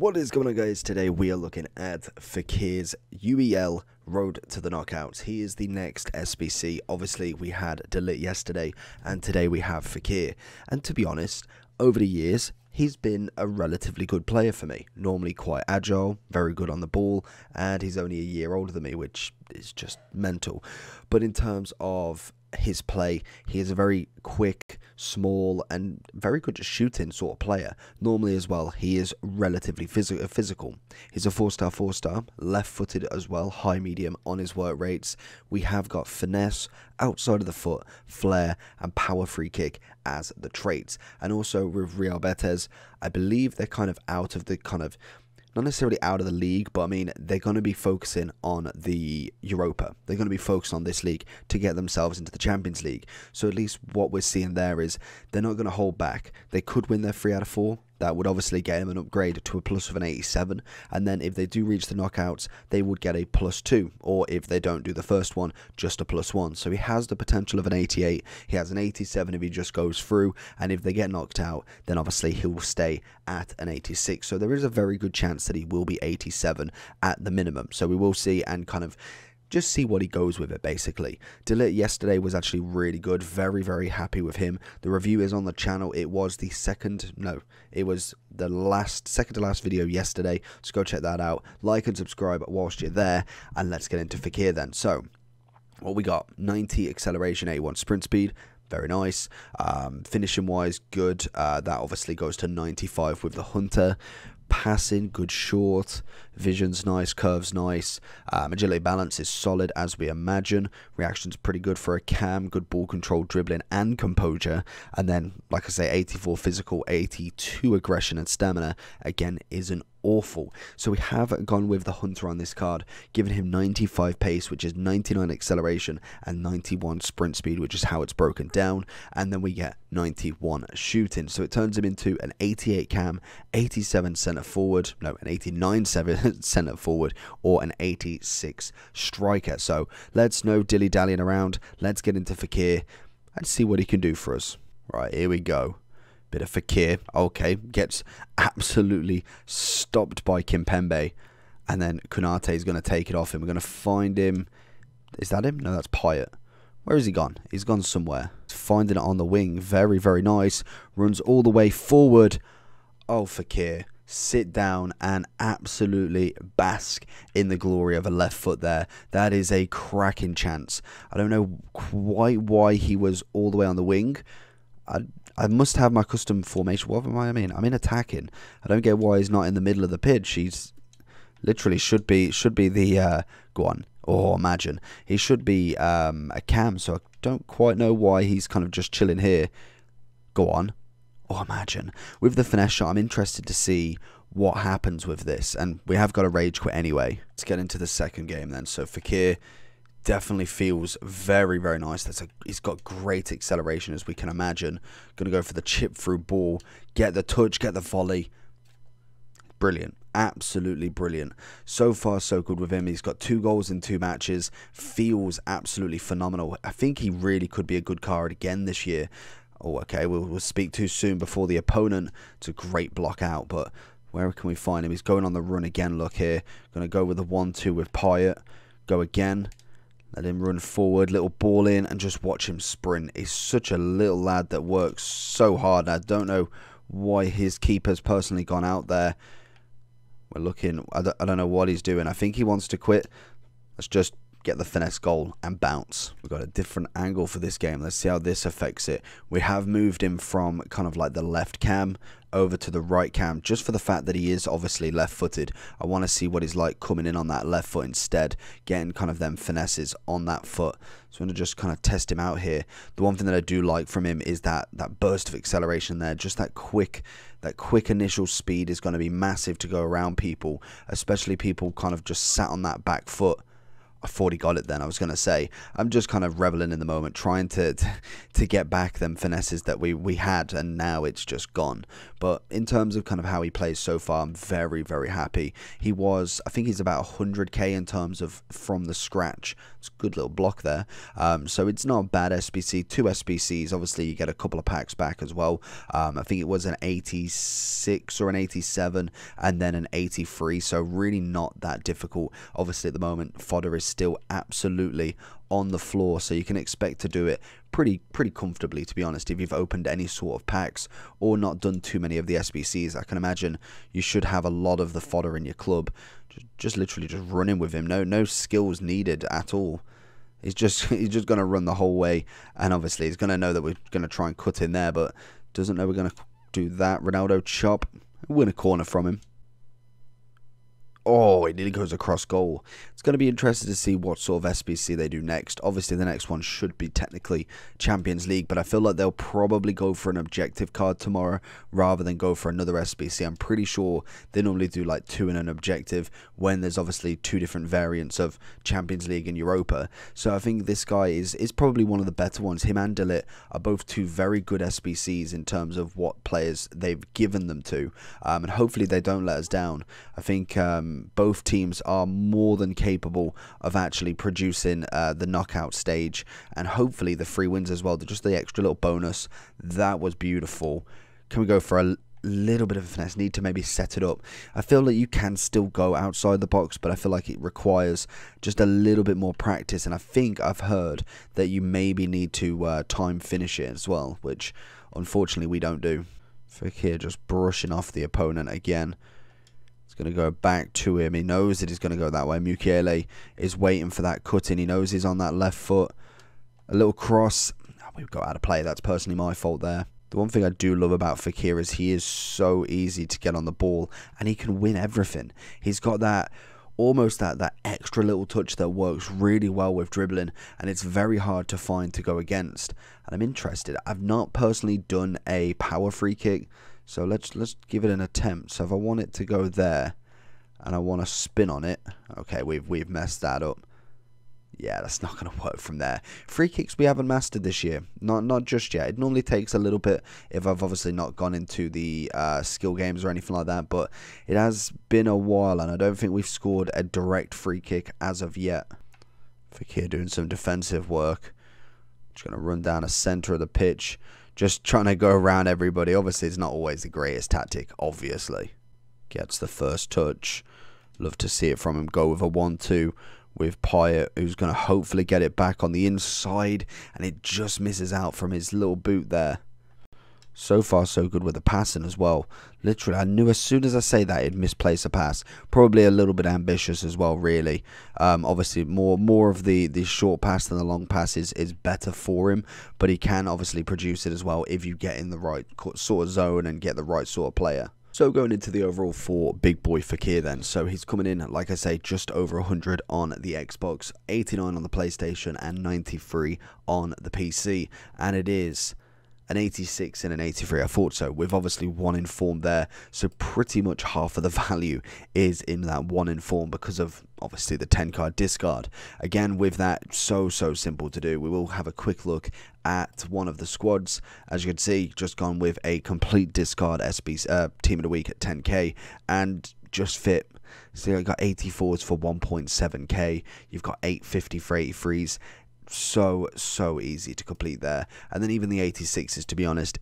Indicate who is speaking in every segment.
Speaker 1: What is going on, guys? Today we are looking at Fekir's UEL Road to the Knockouts. He is the next SBC. Obviously we had Delete yesterday and today we have Fekir. And to be honest, over the years he's been a relatively good player for me. Normally quite agile, very good on the ball, and he's only a year older than me, which is just mental. But in terms of his play, he is a very quick, small, and very good at shooting sort of player. Normally as well, he is relatively physical. He's a 4-star, left-footed as well, high medium on his work rates. We have got finesse, outside of the foot, flair, and power free kick as the traits. And also with Real Betis, I believe they're kind of out of the not necessarily out of the league, but I mean, they're going to be focusing on the Europa. They're going to be focused on this league to get themselves into the Champions League. So at least what we're seeing there is they're not going to hold back. They could win their 3 out of 4. That would obviously get them an upgrade to a plus of an 87. And then if they do reach the knockouts, they would get a +2. Or if they don't do the first one, just a +1. So he has the potential of an 88. He has an 87 if he just goes through. And if they get knocked out, then obviously he will stay at an 86. So there is a very good chance that he will be 87 at the minimum. So we will see and kind of just see what he goes with it, basically. Delete yesterday was actually really good. Very, very happy with him. The review is on the channel. It was the second to last video yesterday. So go check that out. Like and subscribe whilst you're there. And let's get into Fekir then. So, what we got? 90 acceleration, 81 sprint speed. Very nice. Finishing wise, good. That obviously goes to 95 with the Hunter. Passing, good short. Vision's nice, curves nice. Agility balance is solid as we imagine. Reaction's pretty good for a cam. Good ball control, dribbling, and composure. And then, like I say, 84 physical, 82 aggression and stamina. Again, isn't awful. So we have gone with the Hunter on this card, giving him 95 pace, which is 99 acceleration, and 91 sprint speed, which is how it's broken down. And then we get 91 shooting. So it turns him into an 88 cam, 87 centre forward, no, an 89 centre forward, or an 86 striker. So let's no dilly-dallying around. Let's get into Fekir and see what he can do for us. Right, here we go. Bit of Fekir, okay, gets absolutely stopped by Kimpembe, and then Konate is going to take it off him. We're going to find him. Is that him? No, that's Payet. Where has he gone? He's gone somewhere. Finding it on the wing, very, very nice. Runs all the way forward. Oh, Fekir, sit down and absolutely bask in the glory of a left foot there. That is a cracking chance. I don't know quite why he was all the way on the wing. I must have my custom formation. What am I? I'm in attacking. I don't get why he's not in the middle of the pitch. He's literally should be the go on. Oh, imagine he should be a cam. So I don't quite know why he's kind of just chilling here. Go on. Oh, imagine with the finesse shot. I'm interested to see what happens with this, and we have got a rage quit anyway. Let's get into the second game then. So Fekir definitely feels very, very nice. He's got great acceleration, as we can imagine. Going to go for the chip through ball, get the touch, get the volley. Brilliant. Absolutely brilliant. So far, so good with him. He's got 2 goals in 2 matches. Feels absolutely phenomenal. I think he really could be a good card again this year. Oh, okay. We'll speak too soon before the opponent. It's a great block out, but where can we find him? He's going on the run again. Look here. Going to go with the 1-2 with Payet. Go again. Let him run forward, little ball in, and just watch him sprint. He's such a little lad that works so hard. I don't know why his keeper's personally gone out there. We're looking, I don't know what he's doing. I think he wants to quit. Let's just get the finesse goal and bounce. We've got a different angle for this game. Let's see how this affects it. We have moved him from kind of like the left cam over to the right cam, just for the fact that he is obviously left-footed. I want to see what he's like coming in on that left foot instead, getting kind of them finesses on that foot. So I'm going to just kind of test him out here. The one thing that I do like from him is that burst of acceleration there, just that quick initial speed is going to be massive to go around people, especially people kind of just sat on that back foot. I thought he got it then, I was going to say. I'm just kind of reveling in the moment, trying to get back them finesses that we had, and now it's just gone. But in terms of kind of how he plays so far, I'm very, very happy. I think he's about 100k in terms of from the scratch. It's a good little block there. So it's not a bad SBC. 2 SBCs, obviously you get a couple of packs back as well. I think it was an 86 or an 87 and then an 83, so really not that difficult. Obviously at the moment, fodder is still absolutely on the floor, so you can expect to do it pretty comfortably, to be honest. If you've opened any sort of packs or not done too many of the SBCs, I can imagine you should have a lot of the fodder in your club. Just literally just running with him, no skills needed at all. He's just going to run the whole way, and obviously he's going to know that we're going to try and cut in there, but doesn't know we're going to do that. Ronaldo chop, win a corner from him. Oh, it nearly goes across goal. It's going to be interesting to see what sort of SBC they do next. Obviously, the next one should be technically Champions League, but I feel like they'll probably go for an objective card tomorrow rather than go for another SBC. I'm pretty sure they normally do like 2 in an objective when there's obviously 2 different variants of Champions League and Europa. So I think this guy is probably one of the better ones. Him and Delit are both 2 very good SBCs in terms of what players they've given them to, and hopefully they don't let us down. I think both teams are more than capable of actually producing the knockout stage, and hopefully the 3 wins as well. Just the extra little bonus, that was beautiful. Can we go for a little bit of a finesse? Need to maybe set it up. I feel like you can still go outside the box, but I feel like it requires just a little bit more practice, and I think I've heard that you maybe need to time finish it as well, which unfortunately we don't do. Fekir just brushing off the opponent again. It's going to go back to him. He knows that he's going to go that way. Mukiele is waiting for that cut-in. He knows he's on that left foot. A little cross. Oh, we've got out of play. That's personally my fault there. The one thing I do love about Fekir is he is so easy to get on the ball, and he can win everything. He's got that almost that extra little touch that works really well with dribbling, and it's very hard to find to go against. And I'm interested. I've not personally done a power free kick, so let's give it an attempt. So if I want it to go there and I want to spin on it, okay, we've messed that up. Yeah, that's not going to work from there. Free kicks we haven't mastered this year, not just yet. It normally takes a little bit if I've obviously not gone into the skill games or anything like that, but it has been a while, and I don't think we've scored a direct free kick as of yet. Fekir doing some defensive work. Just going to run down the centre of the pitch, just trying to go around everybody. Obviously, it's not always the greatest tactic, obviously. Gets the first touch. Love to see it from him. Go with a 1-2 with Pyatt, who's going to hopefully get it back on the inside, and it just misses out from his little boot there. So far, so good with the passing as well. Literally, I knew as soon as I say that he'd misplace a pass. Probably a little bit ambitious as well, really. Obviously, more of the short pass than the long pass is better for him, but he can obviously produce it as well if you get in the right sort of zone and get the right sort of player. So going into the overall for Big Boy Fekir then. So he's coming in, like I say, just over 100 on the Xbox, 89 on the PlayStation, and 93 on the PC. And it is an 86 and an 83. I thought so. We've obviously 1 in form there, so pretty much half of the value is in that 1 in form because of obviously the 10 card discard. Again, with that, so simple to do. We will have a quick look at one of the squads. As you can see, just gone with a complete discard SB team of the week at 10k and just fit. So you got 84s for 1.7k. You've got 850 for 83s. So easy to complete there. And then even the 86s, to be honest,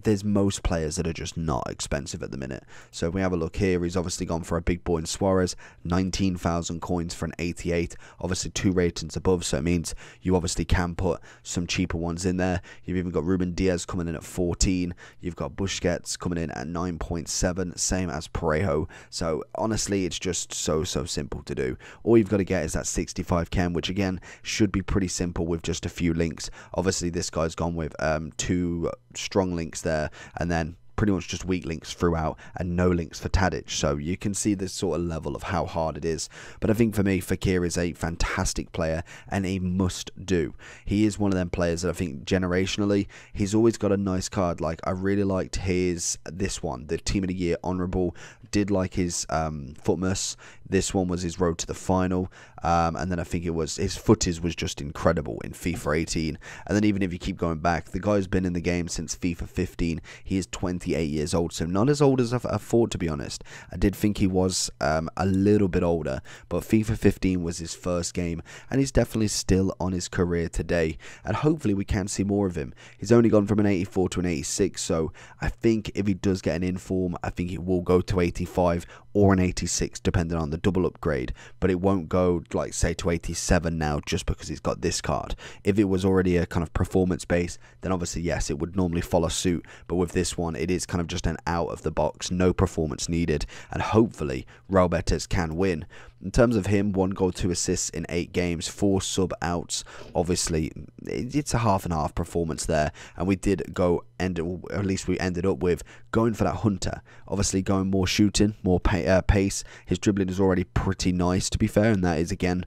Speaker 1: there's most players that are just not expensive at the minute. So if we have a look here, he's obviously gone for a big boy in Suarez, 19,000 coins for an 88, obviously 2 ratings above, so it means you obviously can put some cheaper ones in there. You've even got Ruben Diaz coming in at 14, you've got Busquets coming in at 9.7, same as Parejo. So honestly, it's just so simple to do. All you've got to get is that 65 chem, which again should be pretty simple with just a few links. Obviously this guy's gone with 2 strong links there, and then pretty much just weak links throughout and no links for Tadic. So you can see this sort of level of how hard it is. But I think for me, Fekir is a fantastic player and a must do. He is one of them players that I think generationally, he's always got a nice card. Like, I really liked this one, the Team of the Year honourable. Did like his Footmas. This one was his road to the final. And then I think it was his footies was just incredible in FIFA 18. And then even if you keep going back, the guy's been in the game since FIFA 15. He is 28 years old, so not as old as I thought, to be honest. I did think he was a little bit older, but FIFA 15 was his first game, and he's definitely still on his career today. And hopefully we can see more of him. He's only gone from an 84 to an 86, so I think if he does get an inform, I think it will go to 85 or an 86, depending on the double upgrade. But it won't go, like, say, to 87 now just because he's got this card. If it was already a kind of performance base, then obviously yes, it would normally follow suit. But with this one, it is kind of just an out of the box, no performance needed, and hopefully Raul Betis can win. In terms of him, 1 goal, 2 assists in 8 games, 4 sub outs. Obviously, it's a half and half performance there, and we did go at least we ended up with going for that Hunter. Obviously, going more shooting, more pace. His dribbling is already pretty nice, to be fair, and that is again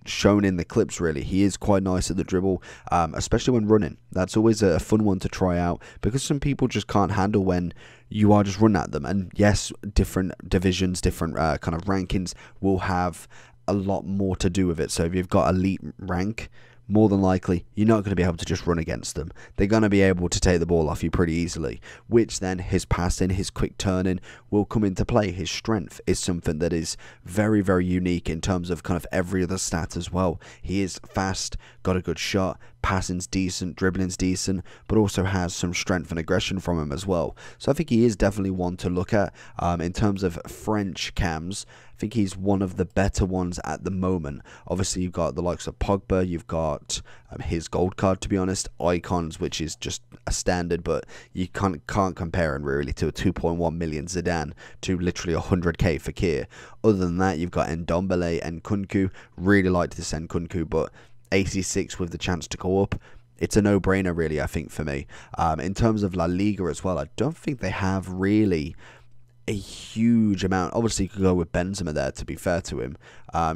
Speaker 1: shown in the clips. Really, he is quite nice at the dribble, especially when running. That's always a fun one to try out, because some people just can't handle when you are just running at them. And yes, different divisions, different kind of rankings will have a lot more to do with it. So if you've got elite rank, more than likely you're not going to be able to just run against them. They're going to be able to take the ball off you pretty easily, which then his passing, his quick turning will come into play. His strength is something that is very, very unique in terms of kind of every other stat as well. He is fast, got a good shot, passing's decent, dribbling's decent, but also has some strength and aggression from him as well. So I think he is definitely one to look at. In terms of French cams, I think he's one of the better ones at the moment. Obviously, you've got the likes of Pogba, you've got his gold card, to be honest, Icons, which is just a standard, but you can't compare him really to a 2.1 million Zidane to literally 100k Fekir. Other than that, you've got Ndombele and Nkunku. Really liked this Nkunku, but 86 with the chance to go up, it's a no-brainer really, I think, for me. In terms of La Liga as well, I don't think they have really a huge amount. Obviously, you could go with Benzema there, to be fair to him.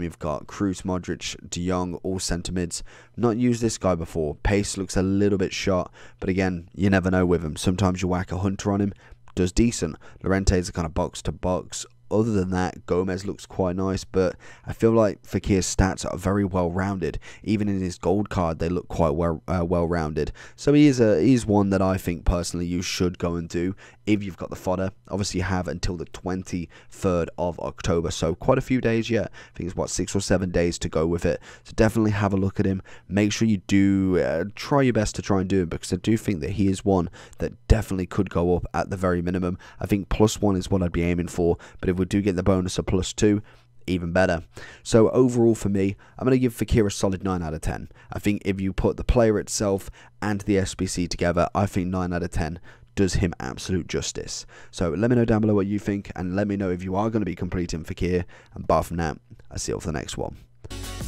Speaker 1: You've got Kroos, Modric, De Jong, all centre mids. Not used this guy before. Pace looks a little bit shot, but again, you never know with him. Sometimes you whack a Hunter on him, does decent. Llorente is a kind of box to box. Other than that, Gomez looks quite nice, but I feel like Fekir's stats are very well-rounded. Even in his gold card, they look quite well-rounded. So he is one that I think personally you should go and do if you've got the fodder. Obviously, you have until the 23rd of October, so quite a few days yet. I think it's what, 6 or 7 days to go with it. So definitely have a look at him. Make sure you do try your best to try and do it, because I do think that he is one that definitely could go up at the very minimum. I think +1 is what I'd be aiming for, but if we do get the bonus of +2, even better. So overall for me, I'm going to give Fekir a solid 9 out of 10. I think if you put the player itself and the SBC together, I think 9 out of 10 does him absolute justice. So let me know down below what you think, and let me know if you are going to be completing Fekir. And apart from that, I'll see you for the next one.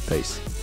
Speaker 1: Peace.